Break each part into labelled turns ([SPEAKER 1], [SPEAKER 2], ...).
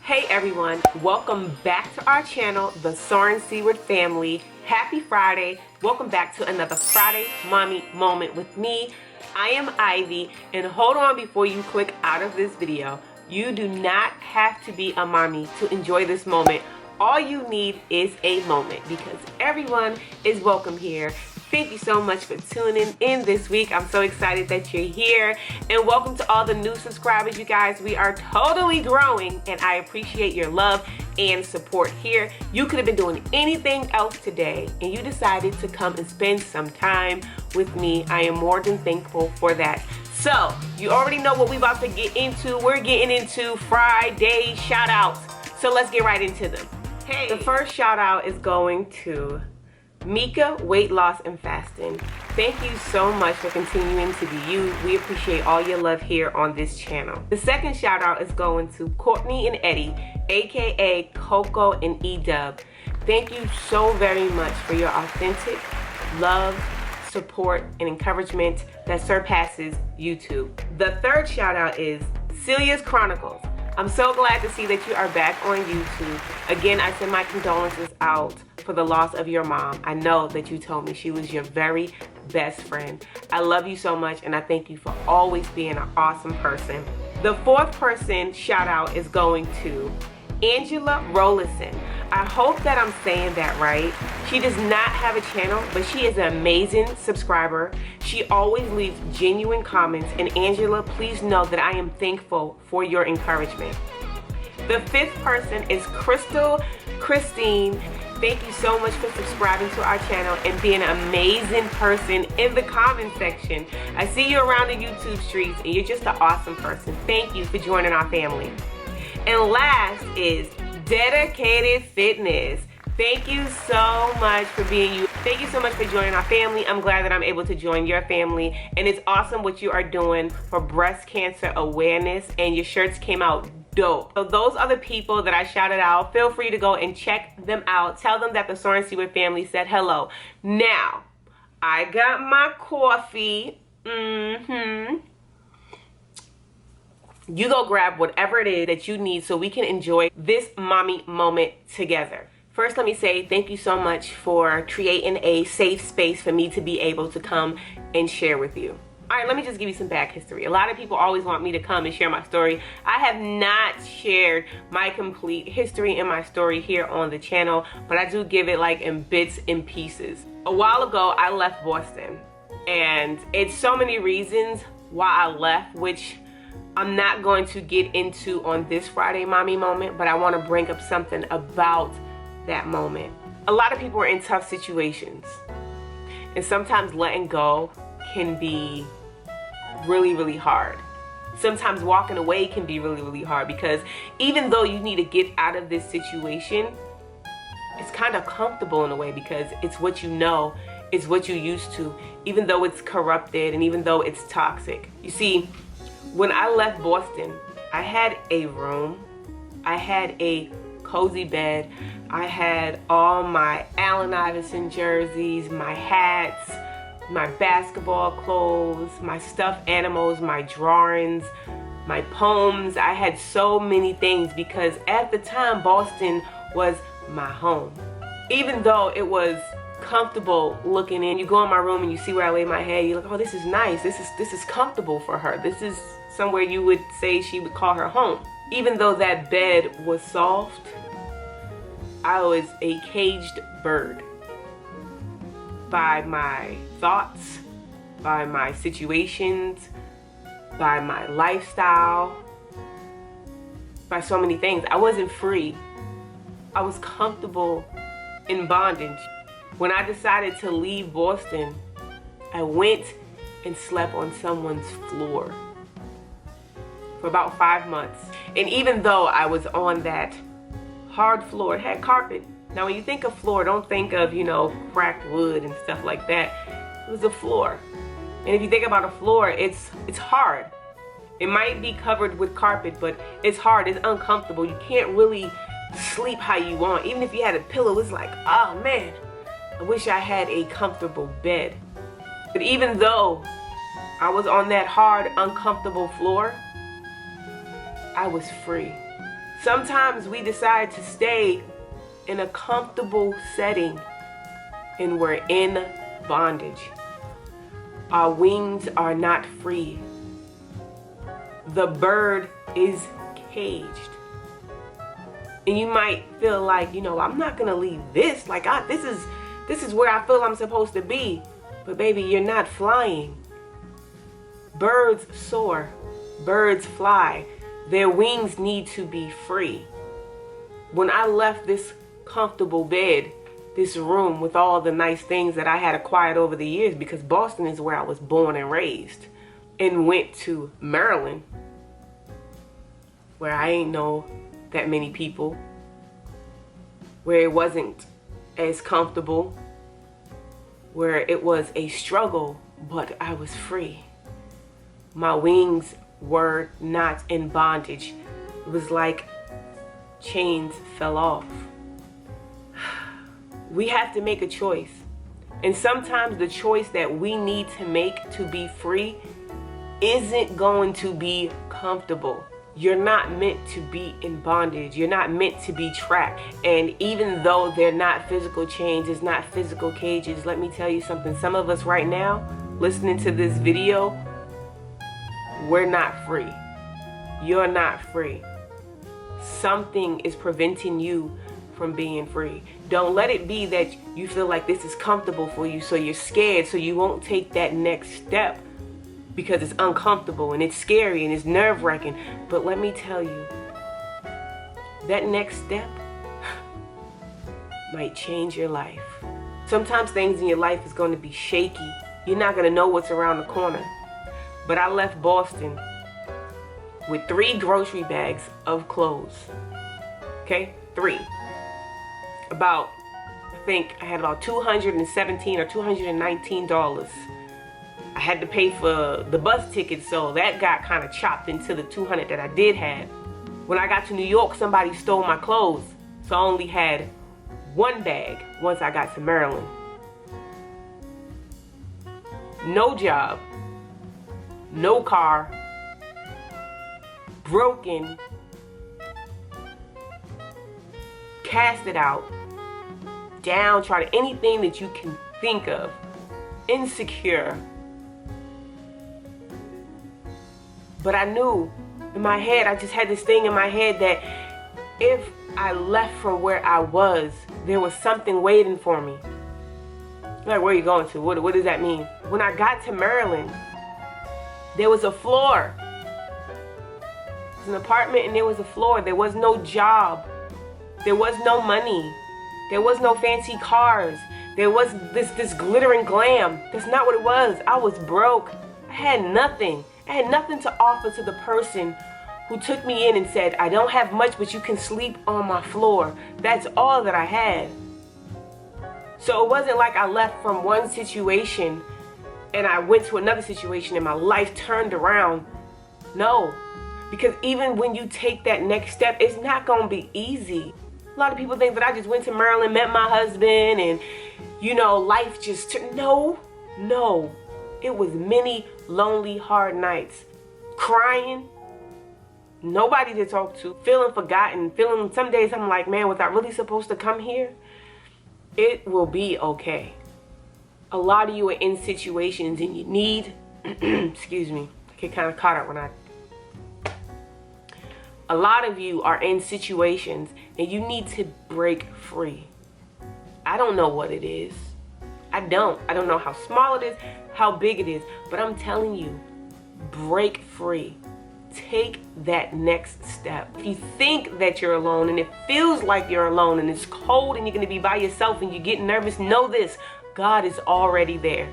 [SPEAKER 1] Hey everyone, welcome back to our channel, the Soarers family. Happy Friday. Welcome back to another Friday Mommy Moment with me. I am Ivy, and hold on before you click out of this video. You do not have to be a mommy to enjoy this moment. All you need is a moment because everyone is welcome here. Thank you so much for tuning in this week. I'm so excited that you're here. And welcome to all the new subscribers, you guys. We are totally growing, and I appreciate your love and support here. You could have been doing anything else today, and you decided to come and spend some time with me. I am more than thankful for that. So, you already know what we're about to get into. We're getting into Friday shout-outs. So let's get right into them. Hey, the first shout-out is going to Mika, Weight Loss and Fasting. Thank you so much for continuing to be you. We appreciate all your love here on this channel. The second shout out is going to Courtney and Eddie, aka Coco and E-Dub. Thank you so very much for your authentic love, support, and encouragement that surpasses YouTube. The third shout out is Celia's Chronicles. I'm so glad to see that you are back on YouTube. Again, I send my condolences out for the loss of your mom. I know that you told me she was your very best friend. I love you so much, and I thank you for always being an awesome person. The fourth person shout out is going to Angela Rollison. I hope that I'm saying that right. She does not have a channel, but she is an amazing subscriber. She always leaves genuine comments, and Angela, please know that I am thankful for your encouragement. The fifth person is Christine. Thank you so much for subscribing to our channel and being an amazing person in the comment section. I see you around the YouTube streets, and you're just an awesome person. Thank you for joining our family. And last is Dedicated Fitness. Thank you so much for being you. Thank you so much for joining our family. I'm glad that I'm able to join your family. And it's awesome what you are doing for breast cancer awareness. And your shirts came out dope. So those are the people that I shouted out. Feel free to go and check them out. Tell them that the Soarers family said hello. Now, I got my coffee. You go grab whatever it is that you need so we can enjoy this mommy moment together. First, let me say thank you so much for creating a safe space for me to be able to come and share with you. All right, let me just give you some back history. A lot of people always want me to come and share my story. I have not shared my complete history and my story here on the channel, but I do give it like in bits and pieces. A while ago, I left Boston, and it's so many reasons why I left, which I'm not going to get into on this Friday Mommy Moment, but I want to bring up something about that moment. A lot of people are in tough situations, and sometimes letting go can be really, really hard. Sometimes walking away can be really, really hard because even though you need to get out of this situation, it's kind of comfortable in a way because it's what you know, it's what you're used to, even though it's corrupted and even though it's toxic. You see, when I left Boston, I had a room, I had a cozy bed, I had all my Allen Iverson jerseys, my hats, my basketball clothes, my stuffed animals, my drawings, my poems. I had so many things because at the time, Boston was my home. Even though it was comfortable looking in, you go in my room and you see where I lay my head, you're like, oh, this is nice, this is comfortable for her, this is somewhere you would say she would call her home. Even though that bed was soft, I was a caged bird by my thoughts, by my situations, by my lifestyle, by so many things. I wasn't free. I was comfortable in bondage. When I decided to leave Boston, I went and slept on someone's floor for about 5 months. And even though I was on that hard floor, it had carpet. Now when you think of floor, don't think of, you know, cracked wood and stuff like that. It was a floor. And if you think about a floor, it's hard. It might be covered with carpet, but it's hard, it's uncomfortable. You can't really sleep how you want. Even if you had a pillow, it's like, oh man, I wish I had a comfortable bed. But even though I was on that hard, uncomfortable floor, I was free. Sometimes we decide to stay in a comfortable setting and we're in bondage. Our wings are not free. The bird is caged. And you might feel like, I'm not gonna leave this. Like, this is where I feel I'm supposed to be. But baby, you're not flying. Birds soar. Birds fly. Their wings need to be free. When I left this comfortable bed, this room with all the nice things that I had acquired over the years, because Boston is where I was born and raised, and went to Maryland, where I ain't know that many people, where it wasn't as comfortable, where it was a struggle, but I was free. My wings were not in bondage. It was like chains fell off. We have to make a choice. And sometimes the choice that we need to make to be free isn't going to be comfortable. You're not meant to be in bondage. You're not meant to be trapped. And even though they're not physical chains, it's not physical cages, let me tell you something. Some of us right now, listening to this video, we're not free. You're not free. Something is preventing you from being free. Don't let it be that you feel like this is comfortable for you, so you're scared, so you won't take that next step because it's uncomfortable and it's scary and it's nerve-wracking. But let me tell you, that next step might change your life. Sometimes things in your life is going to be shaky. You're not going to know what's around the corner. But I left Boston with 3 grocery bags of clothes. Okay? 3. I think I had about $217 or $219. I had to pay for the bus ticket, so that got kind of chopped into the $200 that I did have. When I got to New York, somebody stole my clothes, so I only had 1 bag once I got to Maryland. No job, no car, broken, casted out, downtrodden, anything that you can think of, insecure. But I knew in my head, I just had this thing in my head that if I left from where I was, there was something waiting for me. Like, where are you going to? What does that mean? When I got to Maryland, there was a floor. It was an apartment and there was a floor. There was no job. There was no money. There was no fancy cars. There was this glittering glam. That's not what it was. I was broke. I had nothing. I had nothing to offer to the person who took me in and said, I don't have much, but you can sleep on my floor. That's all that I had. So it wasn't like I left from one situation and I went to another situation and my life turned around. No, because even when you take that next step, it's not going to be easy. A lot of people think that I just went to Maryland, met my husband, and, life just turned. No. It was many lonely, hard nights. Crying. Nobody to talk to. Feeling forgotten. Some days I'm like, man, was I really supposed to come here? It will be okay. A lot of you are in situations and you need, excuse me, I get kind of caught up when a lot of you are in situations and you need to break free. I don't know what it is. I don't know how small it is, how big it is, but I'm telling you, break free. Take that next step. If you think that you're alone and it feels like you're alone and it's cold and you're going to be by yourself and you get nervous, know this, God is already there.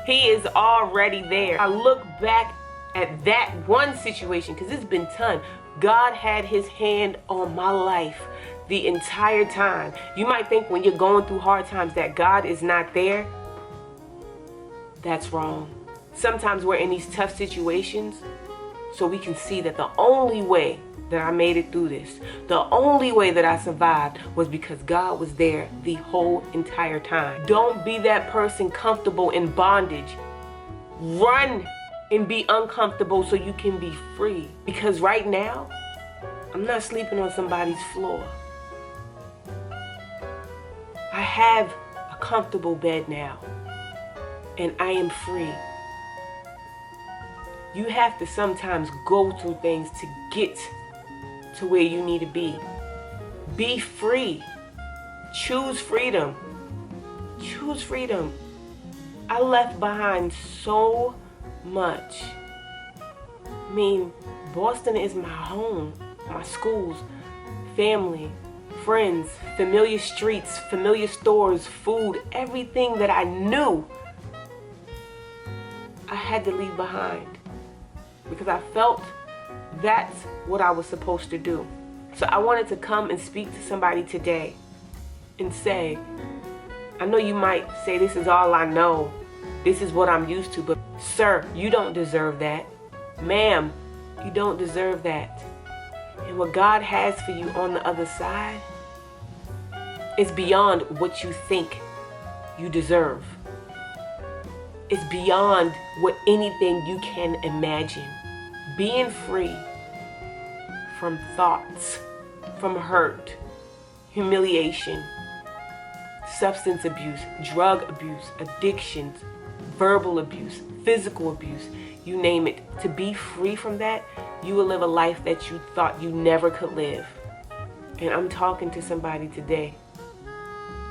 [SPEAKER 1] He is already there. I look back at that one situation, because it's been ton. God had his hand on my life the entire time. You might think when you're going through hard times that God is not there. That's wrong. Sometimes we're in these tough situations so we can see that the only way that I made it through this, the only way that I survived was because God was there the whole entire time. Don't be that person comfortable in bondage. Run and be uncomfortable so you can be free. Because right now, I'm not sleeping on somebody's floor. I have a comfortable bed now, and I am free. You have to sometimes go through things to get to where you need to be. Be free. Choose freedom. Choose freedom. I left behind so much. I mean, Boston is my home, my schools, family, friends, familiar streets, familiar stores, food, everything that I knew I had to leave behind because I felt that's what I was supposed to do. So I wanted to come and speak to somebody today and say, I know you might say this is all I know, this is what I'm used to, but sir, you don't deserve that. Ma'am, you don't deserve that. And what God has for you on the other side is beyond what you think you deserve. It's beyond what anything you can imagine. Being free from thoughts, from hurt, humiliation, substance abuse, drug abuse, addictions, verbal abuse, physical abuse, you name it. To be free from that, you will live a life that you thought you never could live. And I'm talking to somebody today.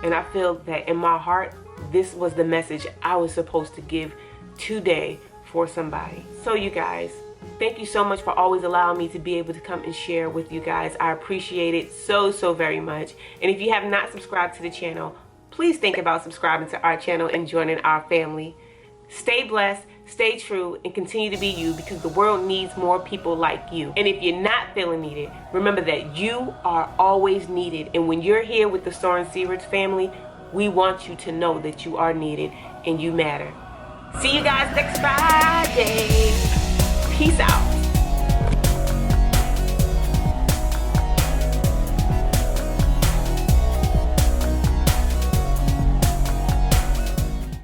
[SPEAKER 1] And I feel that in my heart, this was the message I was supposed to give today for somebody. So you guys, thank you so much for always allowing me to be able to come and share with you guys. I appreciate it so very much. And if you have not subscribed to the channel, please think about subscribing to our channel and joining our family. Stay blessed, stay true, and continue to be you, because the world needs more people like you. And if you're not feeling needed, remember that you are always needed. And when you're here with the Soarers family, we want you to know that you are needed and you matter. See you guys next Friday. Peace out.